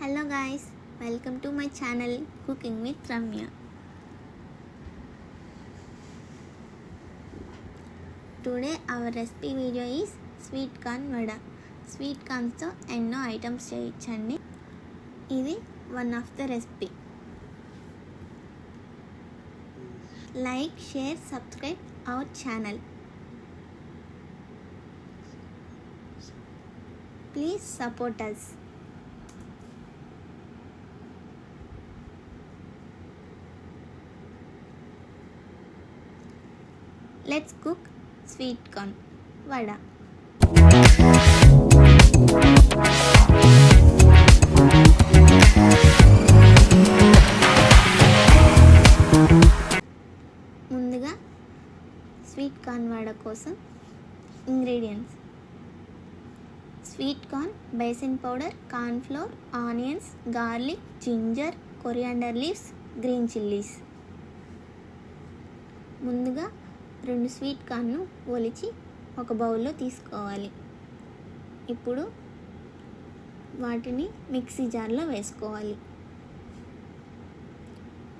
Hello guys, welcome to my channel Cooking with Ramya. Today our recipe video is sweet corn vada. Sweet corns తో ఎన్నో items చేయొచ్చండి. ఇది one of the recipe. Like, share, subscribe our channel. Please support us. Let's cook sweet corn vada. ముందుగా sweet corn vada కోసం ingredients: sweet corn, basin powder, corn flour, onions, garlic, ginger, coriander leaves, green chillies. ముందుగా 2 sweet కార్న్ను ఒలిచి ఒక బౌల్లో తీసుకోవాలి. ఇప్పుడు వాటిని mixie జార్లో వేసుకోవాలి.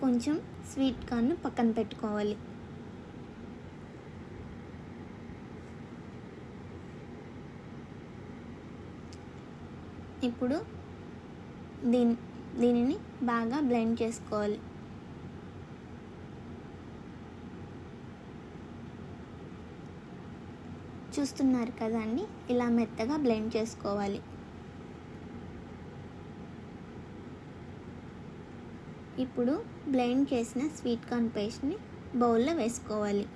కొంచెం స్వీట్ కార్న్ను పక్కన పెట్టుకోవాలి. ఇప్పుడు దీనిని బాగా బ్లెండ్ చేసుకోవాలి. చూస్తున్నారు కదండి, ఇలా మెత్తగా బ్లెండ్ చేసుకోవాలి. ఇప్పుడు బ్లెండ్ చేసిన స్వీట్ కార్న్ పేస్ట్ని బౌల్లో వేసుకోవాలి.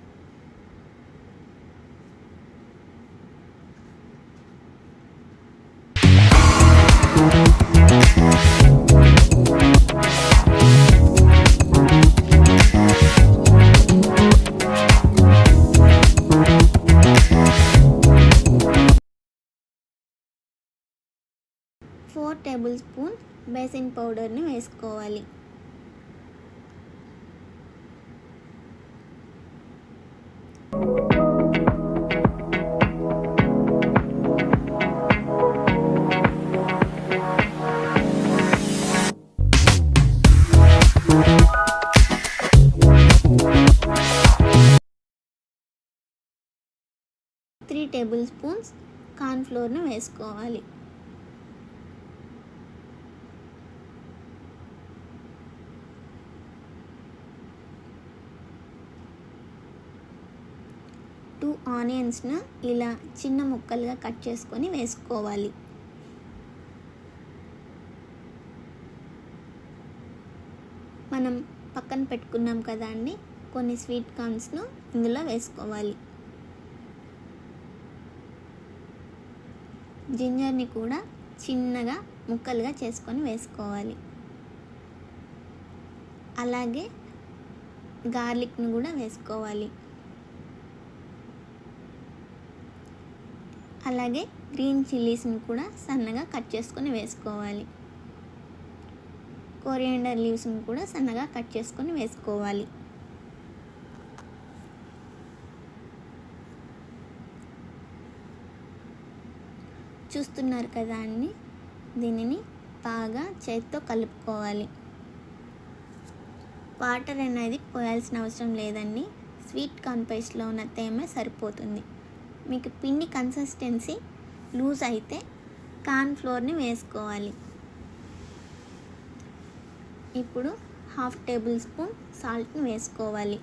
ఫోర్ టేబుల్ స్పూన్ బేసిన్ పౌడర్ని వేసుకోవాలి. త్రీ టేబుల్ స్పూన్స్ కార్న్ ఫ్లోర్ని వేసుకోవాలి. టూ ఆనియన్స్ను ఇలా చిన్న ముక్కలుగా కట్ చేసుకొని వేసుకోవాలి. మనం పక్కన పెట్టుకున్నాం కదా అండి, కొన్ని స్వీట్ కార్న్స్ను ఇందులో వేసుకోవాలి. జింజర్ని కూడా చిన్నగా ముక్కలుగా చేసుకొని వేసుకోవాలి. అలాగే గార్లిక్ను కూడా వేసుకోవాలి. అలాగే గ్రీన్ చిల్లీస్ని కూడా సన్నగా కట్ చేసుకొని వేసుకోవాలి. కొరియాండర్ లీవ్స్ని కూడా సన్నగా కట్ చేసుకొని వేసుకోవాలి. చూస్తున్నారు కదా అండి, దీనిని బాగా చేతితో కలుపుకోవాలి. వాటర్ అనేది పోయాల్సిన అవసరం లేదండి, స్వీట్ కార్న్ పేస్ట్లో ఉన్న తేమ సరిపోతుంది. మీకు పిండి కన్సిస్టెన్సీ లూజ్ అయితే కార్న్ ఫ్లోర్ని వేసుకోవాలి. ఇప్పుడు 1/2 టేబుల్ స్పూన్ సాల్ట్ని వేసుకోవాలి.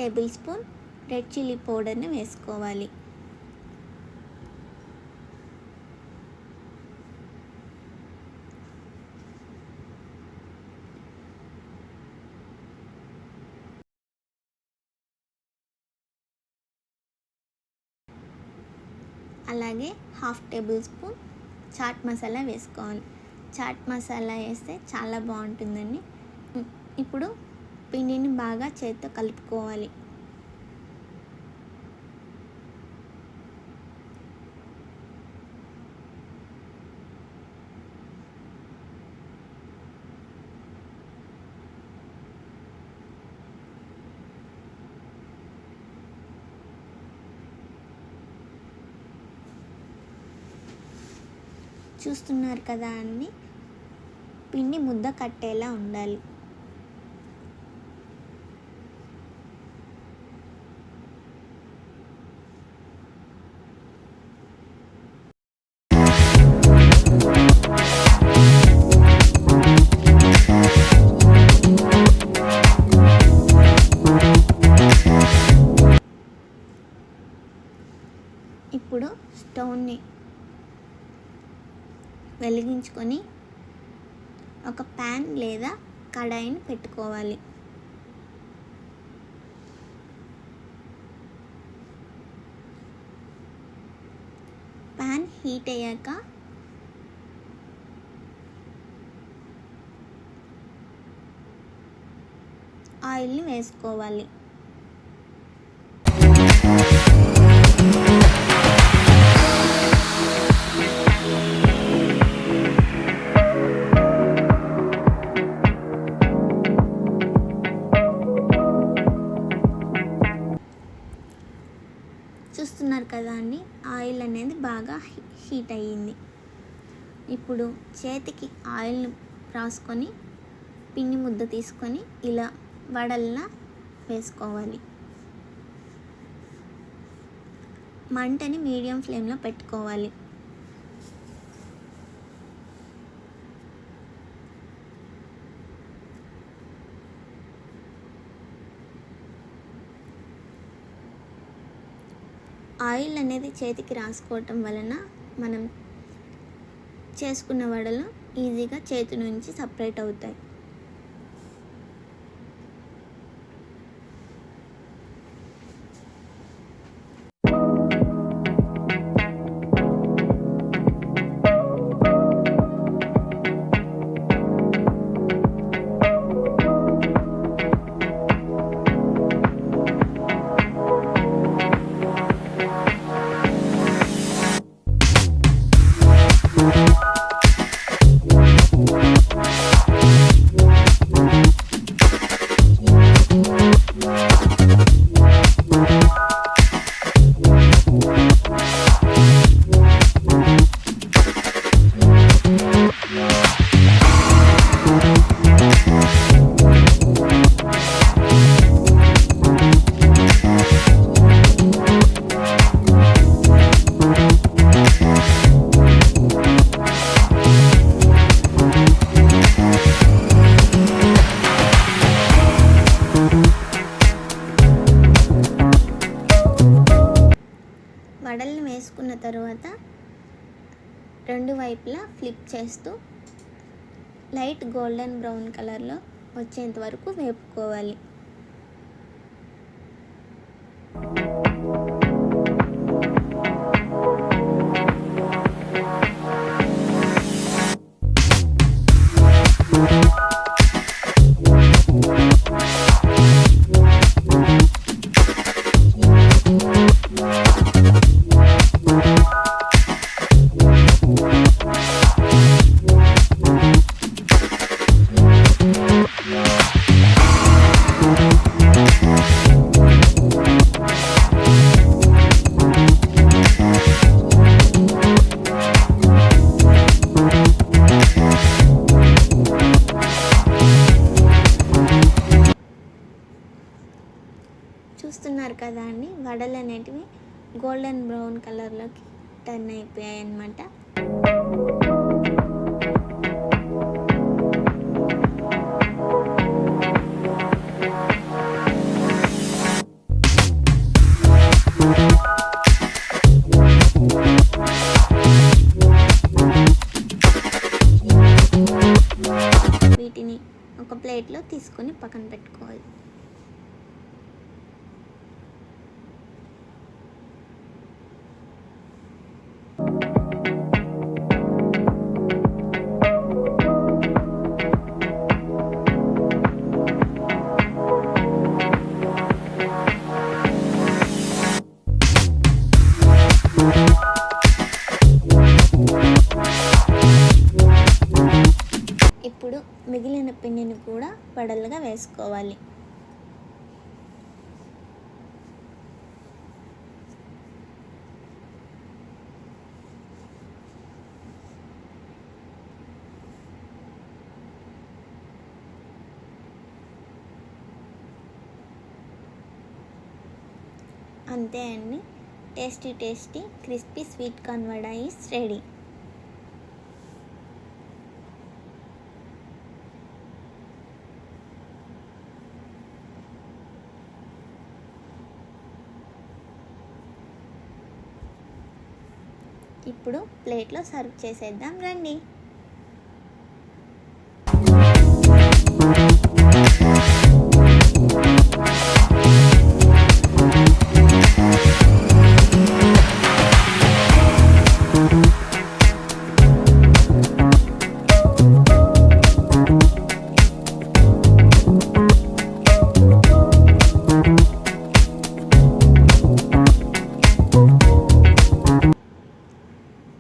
టేబుల్ స్పూన్ రెడ్ చిల్లీ పౌడర్ని వేసుకోవాలి. అలాగే 1/2 టేబుల్ స్పూన్ చాట్ మసాలా వేసుకోవాలి. చాట్ మసాలా వేస్తే చాలా బాగుంటుందండి. ఇప్పుడు పిండిని బాగా చేత్తో కలుపుకోవాలి. చూస్తున్నారు కదా అండి, పిండి ముద్ద కట్టేలా ఉండాలి. ఇప్పుడు స్టవ్ని వెలిగించుకొని ఒక ప్యాన్ లేదా కడాయిని పెట్టుకోవాలి. ప్యాన్ హీట్ అయ్యాక ఆయిల్ని వేసుకోవాలి. చూస్తున్నారు కదా అండి, ఆయిల్ అనేది బాగా హీట్ అయ్యింది. ఇప్పుడు చేతికి ఆయిల్ని రాసుకొని పిండి ముద్ద తీసుకొని ఇలా వడల్లా వేసుకోవాలి. మంటని మీడియం ఫ్లేమ్లో పెట్టుకోవాలి. ఆయిల్ అనేది చేతికి రాసుకోవటం వలన మనం చేసుకున్న వడలు ఈజీగా చేతి నుంచి సపరేట్ అవుతాయి. వడల్ని వేసుకున్న తర్వాత రెండు వైపులా ఫ్లిప్ చేస్తూ లైట్ గోల్డెన్ బ్రౌన్ కలర్లో వచ్చేంత వరకు వేపుకోవాలి. చూస్తున్నారు కదా అండి, వడలు అనేటివి గోల్డెన్ బ్రౌన్ కలర్లోకి టర్న్ అయిపోయాయి అన్నమాట. వీటిని ఒక ప్లేట్లో తీసుకొని పక్కన పెట్టుకోవాలి. ఇప్పుడు మిగిలిన పిండిని కూడా వడలుగా వేసుకోవాలి. అంతే అండి, tasty tasty crispy sweet corn vada is ready. ఇప్పుడు ప్లేట్లో సర్వ్ చేసేద్దాం రండి.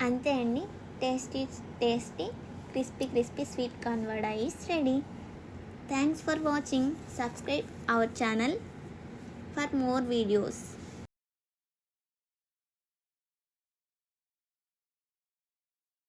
అంతే అండి, tasty tasty crispy sweet corn vada is ready. Thanks for watching. Subscribe our channel for more videos.